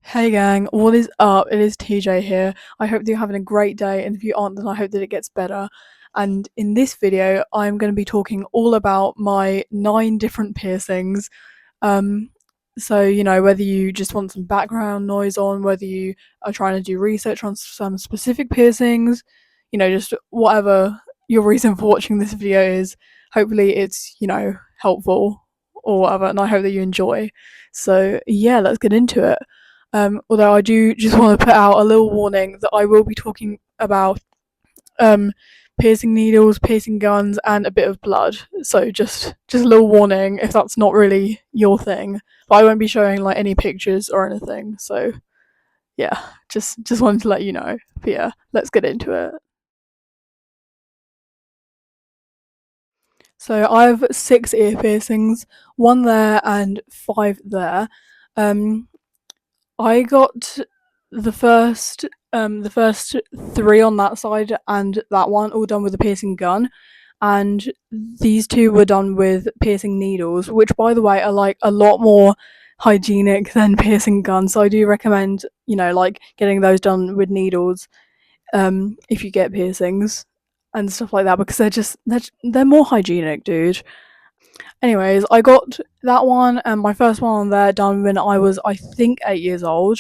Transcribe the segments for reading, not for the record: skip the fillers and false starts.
Hey gang, what is up? It is TJ here. I hope that you're having a great day, and if you aren't, then I hope that it gets better. And in this video, I'm going to be talking all about my 9 different piercings. Um, whether you just want some background noise on, whether you are trying to do research on some specific piercings, just whatever your reason for watching this video is, hopefully it's, helpful or whatever, and I hope that you enjoy. So, yeah, let's get into it. Although I do just want to put out a little warning that I will be talking about um, piercing needles, piercing guns, and a bit of blood. So just a little warning if that's not really your thing. But I won't be showing like any pictures or anything. So yeah, just wanted to let you know. But yeah, let's get into it. So I have 6 ear piercings, 1 there and 5 there. Um, I got the first the first 3 on that side and that one all done with a piercing gun, and these 2 were done with piercing needles, which by the way are like a lot more hygienic than piercing guns. So I do recommend, like getting those done with needles if you get piercings and stuff like that, because they're more hygienic, dude. Anyways, I got that one and my first one on there done when I was, I think, 8 years old.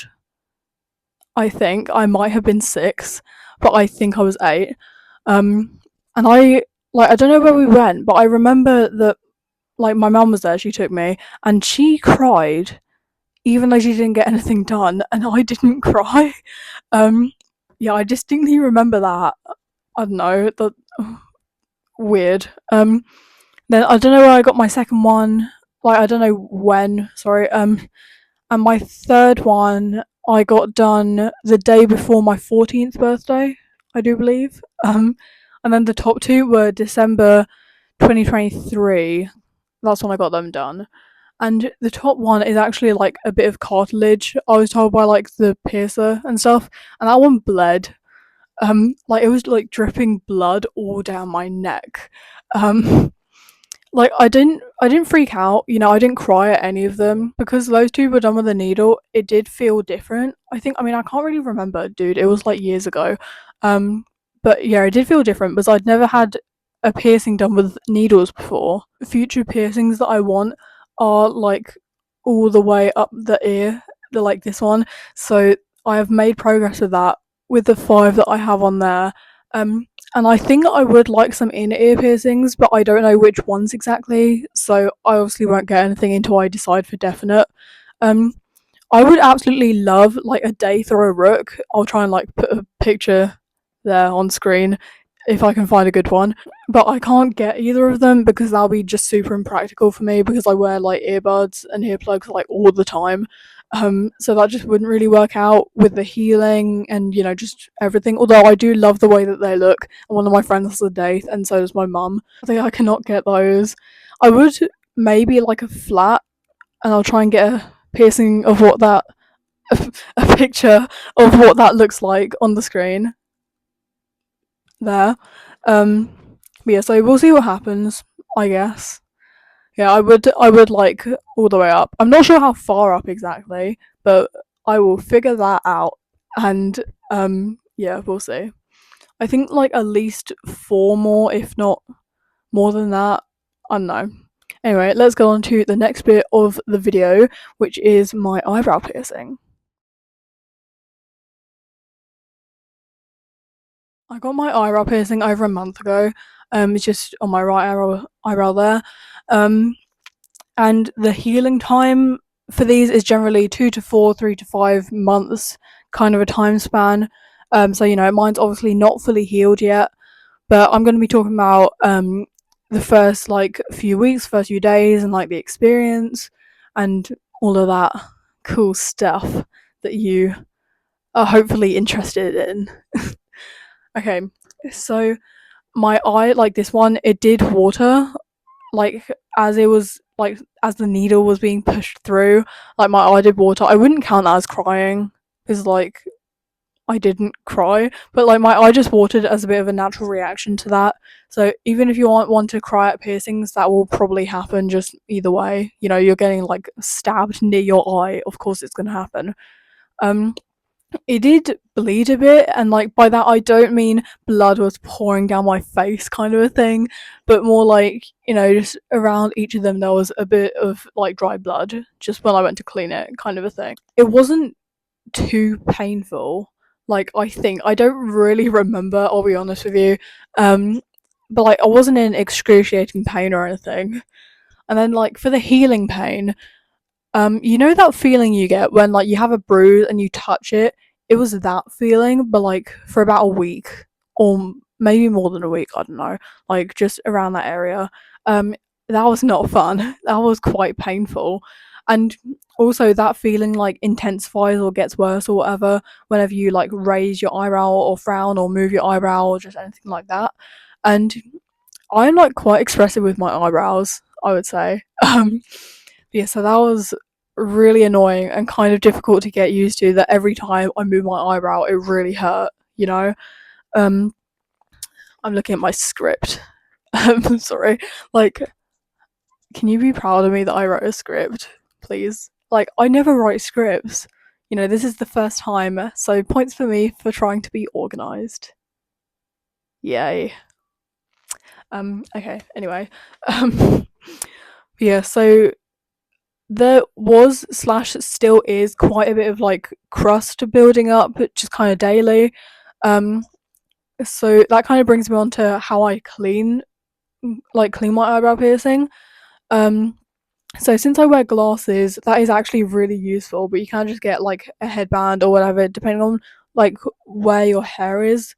I think I might have been 6, but I think I was 8. And I don't know where we went, but I remember that like my mum was there. She took me, and she cried, even though she didn't get anything done, and I didn't cry. Um, yeah, I distinctly remember that. I don't know, that weird. Then I don't know where I got my second one. Like I don't know when. Sorry. And my third one I got done the day before my 14th birthday, I do believe. And then the top 2 were December 2023. That's when I got them done. And the top one is actually like a bit of cartilage, I was told by like the piercer and stuff, and that one bled. Like it was like dripping blood all down my neck. Um, like I didn't freak out, I didn't cry at any of them because those 2 were done with a needle. It did feel different. I can't really remember, dude. It was like years ago. But yeah, it did feel different because I'd never had a piercing done with needles before. Future piercings that I want are like all the way up the ear, like this one. So I have made progress with that with the 5 that I have on there. And I think I would like some inner ear piercings, but I don't know which ones exactly, so I obviously won't get anything until I decide for definite. Um, I would absolutely love like a Daith or a Rook. I'll try and like put a picture there on screen if I can find a good one. But I can't get either of them because that'll be just super impractical for me because I wear like earbuds and earplugs like all the time. So that just wouldn't really work out with the healing and just everything. Although I do love the way that they look, and one of my friends has a Daith, and so does my mum. I think I cannot get those. I would maybe like a flat, and I'll try and get a piercing of what that a picture of what that looks like on the screen there. Um, but yeah, so we'll see what happens, I guess. Yeah, I would like all the way up. I'm not sure how far up exactly, but I will figure that out. And yeah, we'll see. I think like at least 4 more, if not more than that. I don't know. Anyway, let's go on to the next bit of the video, which is my eyebrow piercing. I got my eyebrow piercing over a month ago. It's just on my right eyebrow there. Um, and the healing time for these is generally 2 to 4, 3 to 5 months, kind of a time span. So mine's obviously not fully healed yet, but I'm going to be talking about the first like few weeks, first few days, and like the experience and all of that cool stuff that you are hopefully interested in. Okay, so my eye, like this one, it did water, like as it was like as the needle was being pushed through, like my eye did water. I wouldn't count that as crying because like I didn't cry, but like my eye just watered as a bit of a natural reaction to that. So even if you aren't want to cry at piercings, that will probably happen just either way. You're getting like stabbed near your eye, of course it's gonna happen. Um, it did bleed a bit, and like by that I don't mean blood was pouring down my face kind of a thing, but more like, just around each of them there was a bit of like dry blood just when I went to clean it kind of a thing. It wasn't too painful. Like, I don't really remember, I'll be honest with you. But like I wasn't in excruciating pain or anything. And then like for the healing pain, you know that feeling you get when like you have a bruise and you touch it? It was that feeling, but like for about a week or maybe more than a week, I don't know. Like just around that area. Um that was not fun. That was quite painful. And also that feeling like intensifies or gets worse or whatever whenever you like raise your eyebrow or frown or move your eyebrow or just anything like that. And I'm like quite expressive with my eyebrows, I would say. Yeah, so that was really annoying and kind of difficult to get used to, that every time I move my eyebrow it really hurt, you know? Um I'm looking at my script. Sorry. Like, can you be proud of me that I wrote a script, please? Like, I never write scripts. This is the first time, so points for me for trying to be organized. Yay. Okay, anyway. Yeah, so there was slash still is quite a bit of like crust building up just kind of daily. So that kind of brings me on to how I clean my eyebrow piercing. So since I wear glasses, that is actually really useful, but you can just get like a headband or whatever, depending on like where your hair is.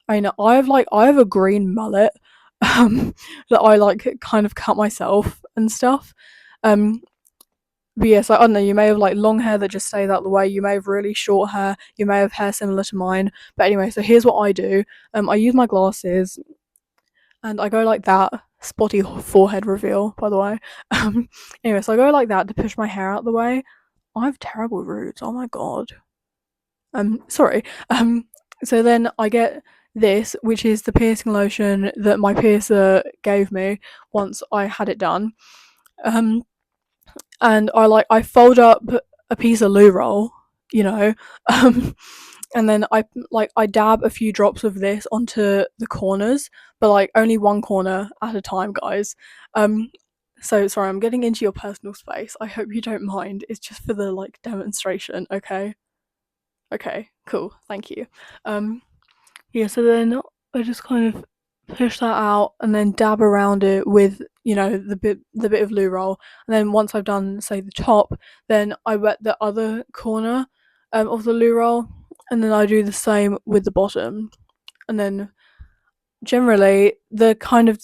I know I have a green mullet that I like kind of cut myself and stuff. Um but yes, I don't know, you may have like long hair that just stays out the way, you may have really short hair, you may have hair similar to mine. But anyway, so here's what I do. I use my glasses and I go like that. Spotty forehead reveal, by the way. Anyway, so I go like that to push my hair out the way. I have terrible roots, oh my god. Sorry. So then I get this, which is the piercing lotion that my piercer gave me once I had it done. Um, and I fold up a piece of loo roll, you know, um, and then I dab a few drops of this onto the corners, but like only one corner at a time, guys. Um, so sorry, I'm getting into your personal space. I hope you don't mind. It's just for the like demonstration, okay? Okay, cool. Thank you. Um, yeah, so then I just kind of push that out and then dab around it with, the bit of loo roll. And then once I've done, say, the top, then I wet the other corner of the loo roll, and then I do the same with the bottom. And then generally the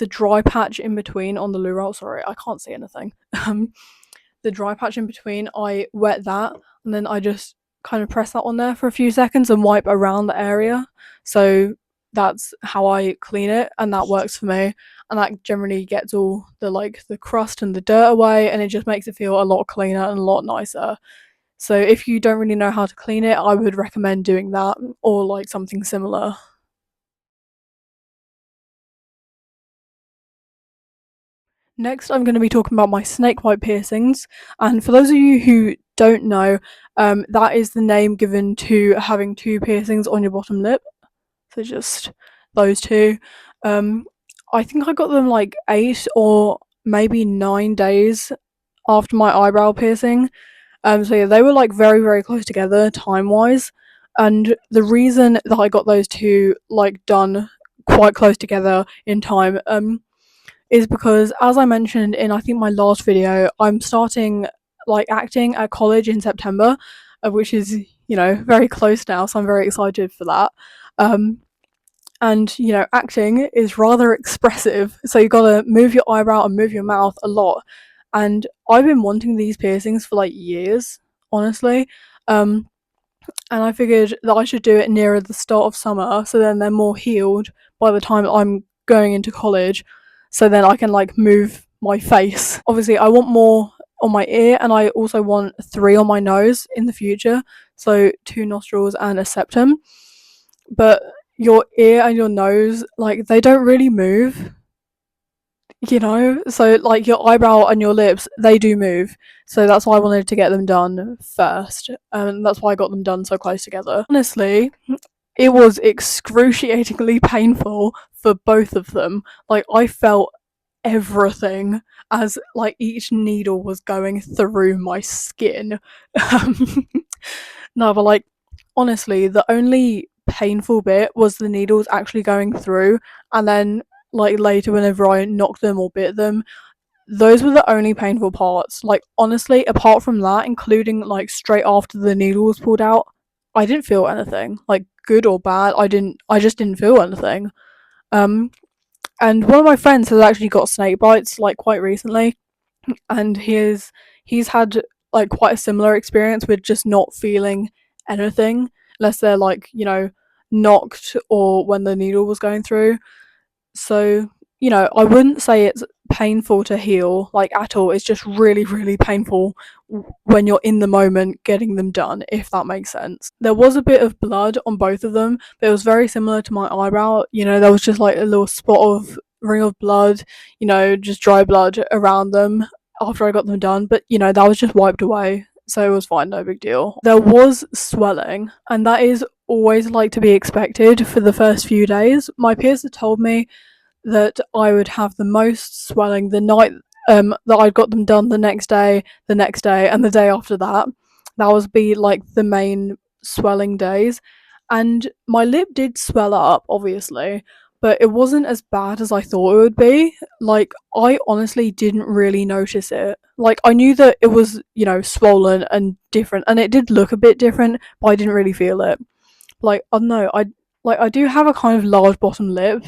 dry patch in between on the loo roll, sorry, I can't see anything. The dry patch in between, I wet that, and then I just kind of press that on there for a few seconds and wipe around the area. So that's how I clean it, and that works for me. And that generally gets all the crust and the dirt away, and it just makes it feel a lot cleaner and a lot nicer. So if you don't really know how to clean it, I would recommend doing that or like something similar. Next, I'm going to be talking about my snakebite piercings. And for those of you who don't know, that is the name given to having two piercings on your bottom lip. So just those two. Um, I think I got them like 8 or maybe 9 days after my eyebrow piercing. So yeah, they were like very, very close together time wise. And the reason that I got those two like done quite close together in time, is because, as I mentioned in I think my last video, I'm starting like acting at college in September, which is very close now, so I'm very excited for that. Um, and acting is rather expressive, so you gotta move your eyebrow and move your mouth a lot. And I've been wanting these piercings for like years, honestly. Um, and I figured that I should do it nearer the start of summer, so then they're more healed by the time I'm going into college, so then I can like move my face. Obviously, I want more on my ear, and I also want three on my nose in the future, so two nostrils and a septum. But your ear and your nose, like, they don't really move. you know? So, like, your eyebrow and your lips, they do move. So that's why I wanted to get them done first. And that's why I got them done so close together. Honestly, it was excruciatingly painful for both of them. Like, I felt everything as like each needle was going through my skin. Um, no, but like honestly, the only painful bit was the needles actually going through, and then like later whenever I knocked them or bit them, those were the only painful parts. Like honestly, apart from that, including like straight after the needle was pulled out, I didn't feel anything. Like good or bad, I just didn't feel anything. Um and one of my friends has actually got snake bites like quite recently, and he's had like quite a similar experience with just not feeling anything unless they're like, you know, knocked or when the needle was going through. So, you know, I wouldn't say it's painful to heal like at all. It's just really, really painful when you're in the moment getting them done, if that makes sense. There was a bit of blood on both of them, but it was very similar to my eyebrow. You know, there was just like a little spot of ring of blood, you know, just dry blood around them after I got them done, but you know, that was just wiped away. So it was fine, no big deal. There was swelling, and that is always like to be expected for the first few days. My peers had told me that I would have the most swelling the night that I'd got them done, the next day, and the day after that. That was be like the main swelling days. And my lip did swell up, obviously, but it wasn't as bad as I thought it would be. Like, I honestly didn't really notice it. Like, I knew that it was, you know, swollen and different, and it did look a bit different, but I didn't really feel it. Like, I don't know, I do have a kind of large bottom lip,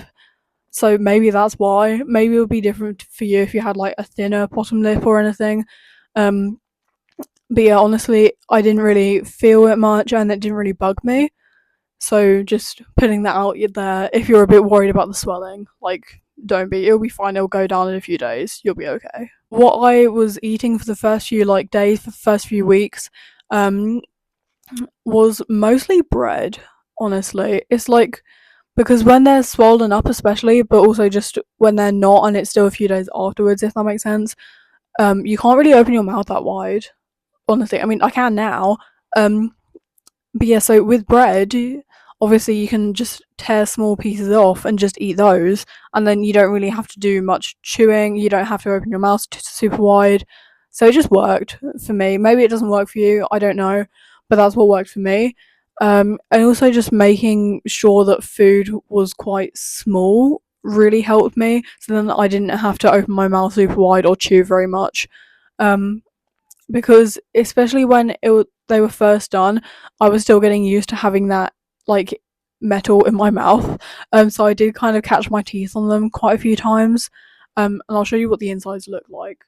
so maybe that's why. Maybe it would be different for you if you had like a thinner bottom lip or anything. Um, but yeah, honestly, I didn't really feel it much, and it didn't really bug me. So just putting that out there, if you're a bit worried about the swelling, like don't be. It'll be fine. It'll go down in a few days. You'll be okay. What I was eating for the first few like days, for the first few weeks, um, was mostly bread. Honestly, it's like because when they're swollen up, especially, but also just when they're not, and it's still a few days afterwards, if that makes sense. You can't really open your mouth that wide. Honestly, I mean, I can now. Um, but yeah, so with bread, obviously you can just tear small pieces off and just eat those, and then you don't really have to do much chewing. You don't have to open your mouth super wide. So it just worked for me. Maybe it doesn't work for you. I don't know, but that's what worked for me. And also just making sure that food was quite small really helped me. So then I didn't have to open my mouth super wide or chew very much. Um, because especially when they were first done, I was still getting used to having that like metal in my mouth. So I did kind of catch my teeth on them quite a few times. And I'll show you what the insides look like.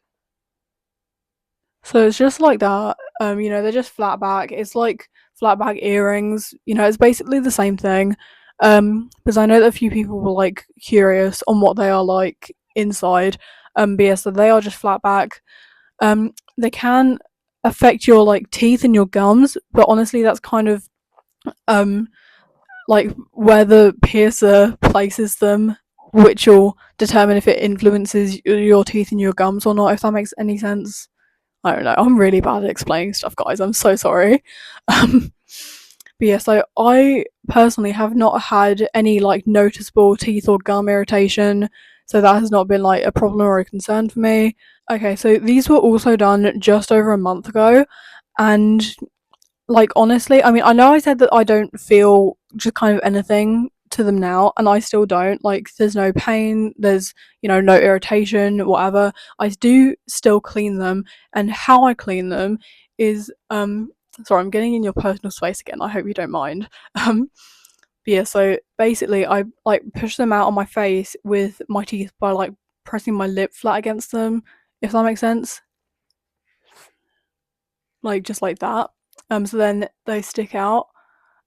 So it's just like that. You know, they're just flat back. It's like flat back earrings. You know, it's basically the same thing. Because I know that a few people were like curious on what they are like inside. But yeah, so they are just flat back. They can affect your like teeth and your gums, but honestly, that's kind of um like where the piercer places them, which will determine if it influences your teeth and your gums or not. If that makes any sense. I don't know. I'm really bad at explaining stuff, guys. I'm so sorry. Um, but yeah, so I personally have not had any like noticeable teeth or gum irritation, so that has not been like a problem or a concern for me. Okay, so these were also done just over a month ago, and like honestly, I mean, I know I said that I don't feel just kind of anything to them now, and I still don't. Like, there's no pain, there's, you know, no irritation, whatever. I do still clean them, and how I clean them is sorry, I'm getting in your personal space again. I hope you don't mind. Um but yeah, so basically I like push them out on my face with my teeth by like pressing my lip flat against them, if that makes sense. Like just like that. So then they stick out.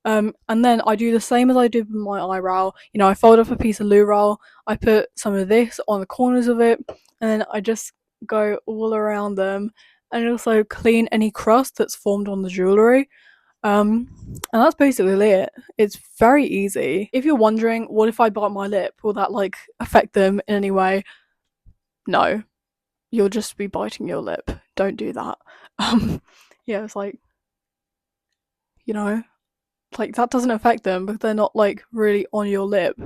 And then I do the same as I did with my eyebrow. You know, I fold up a piece of loo roll, I put some of this on the corners of it, and then I just go all around them, and also clean any crust that's formed on the jewellery. And that's basically it. It's very easy. If you're wondering, what if I bite my lip? Will that like affect them in any way? no, you'll just be biting your lip. Don't do that. Yeah, it's like, you know, like that doesn't affect them because they're not like really on your lip.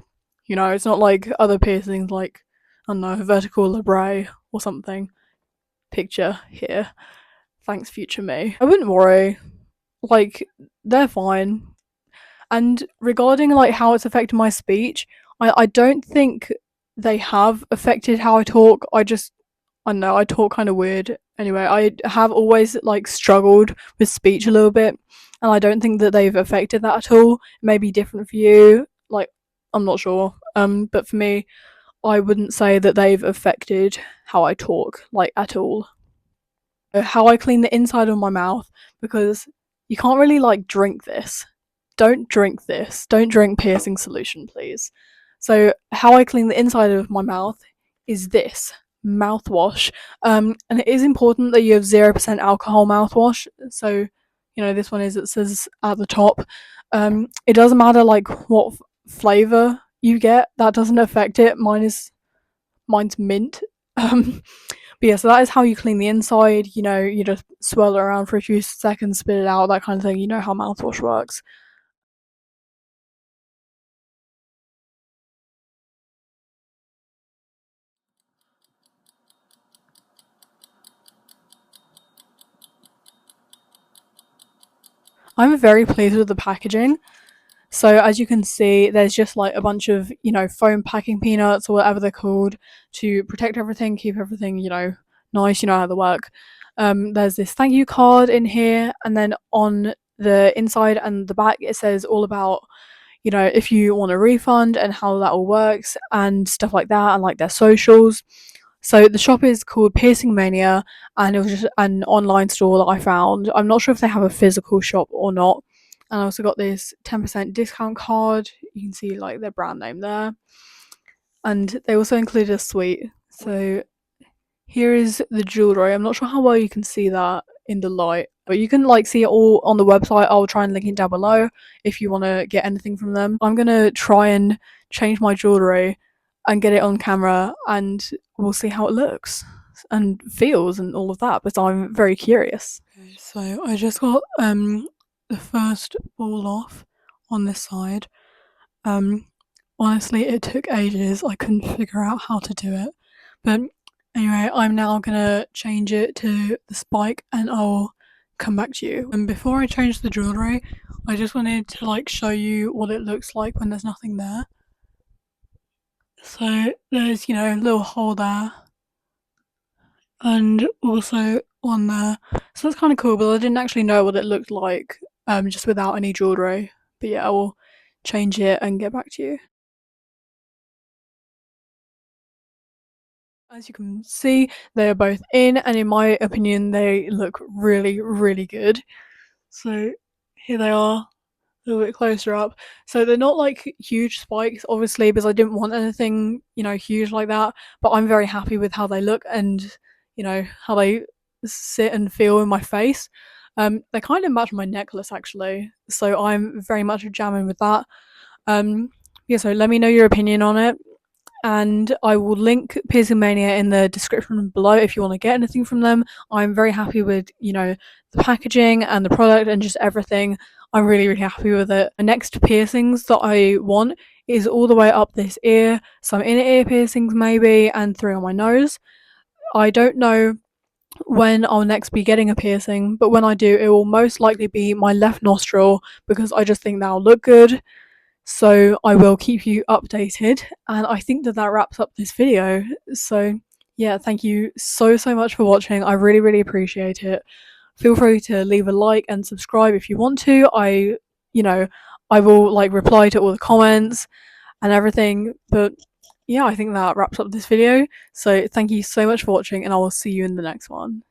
You know, it's not like other piercings like, I don't know, vertical labrae or something. Picture here. Thanks, future me. I wouldn't worry. Like, they're fine. And regarding like how it's affected my speech, I don't think they have affected how I talk. I don't know, I talk kind of weird. Anyway, I have always like struggled with speech a little bit, and I don't think that they've affected that at all. It may be different for you. Like, I'm not sure. But for me, I wouldn't say that they've affected how I talk, like, at all. How I clean the inside of my mouth, because you can't really like drink this. Don't drink this. Don't drink piercing solution, please. So, how I clean the inside of my mouth is this mouthwash. And it is important that you have 0% alcohol mouthwash. So, this one is, it says at the top. It doesn't matter like what flavor you get, that doesn't affect it. Mine's mint. But yeah, so that is how you clean the inside. You just swirl it around for a few seconds, spit it out, that kind of thing. You know how mouthwash works. I'm very pleased with the packaging. So as you can see, there's just like a bunch of, foam packing peanuts or whatever they're called to protect everything, keep everything, nice, you know how they work. There's this thank you card in here, and then on the inside and the back it says all about, if you want a refund and how that all works and stuff like that, and like their socials. So the shop is called Piercing Mania, and it was just an online store that I found. I'm not sure if they have a physical shop or not. And I also got this 10% discount card. You can see like their brand name there. And they also included a suite. So here is the jewellery. I'm not sure how well you can see that in the light, but you can like see it all on the website. I'll try and link it down below if you want to get anything from them. I'm gonna try and change my jewellery and get it on camera, and we'll see how it looks and feels and all of that, because I'm very curious. Okay, so I just got the first ball off on this side. Honestly, it took ages. I couldn't figure out how to do it. But anyway, I'm now gonna change it to the spike, and I'll come back to you. And before I change the jewellery, I just wanted to like show you what it looks like when there's nothing there. So there's, a little hole there, and also one there. So that's kind of cool, but I didn't actually know what it looked like, just without any jewellery. But yeah, I will change it and get back to you. As you can see, they are both in, and in my opinion, they look really, really good. So here they are, a little bit closer up. So they're not like huge spikes, obviously, because I didn't want anything, huge like that. But I'm very happy with how they look and, how they sit and feel in my face. They kind of match my necklace actually, so I'm very much jamming with that. Yeah, so let me know your opinion on it, and I will link Piercing Mania in the description below if you want to get anything from them. I'm very happy with, the packaging and the product and just everything. I'm really, really happy with it. The next piercings that I want is all the way up this ear, some inner ear piercings maybe, and 3 on my nose. I don't know when I'll next be getting a piercing, but when I do, it will most likely be my left nostril, because I just think that'll look good. So I will keep you updated, and I think that wraps up this video. So yeah, thank you so much for watching. I really, really appreciate it. Feel free to leave a like and subscribe if you want to. I will like reply to all the comments and everything. But yeah, I think that wraps up this video. So thank you so much for watching, and I will see you in the next one.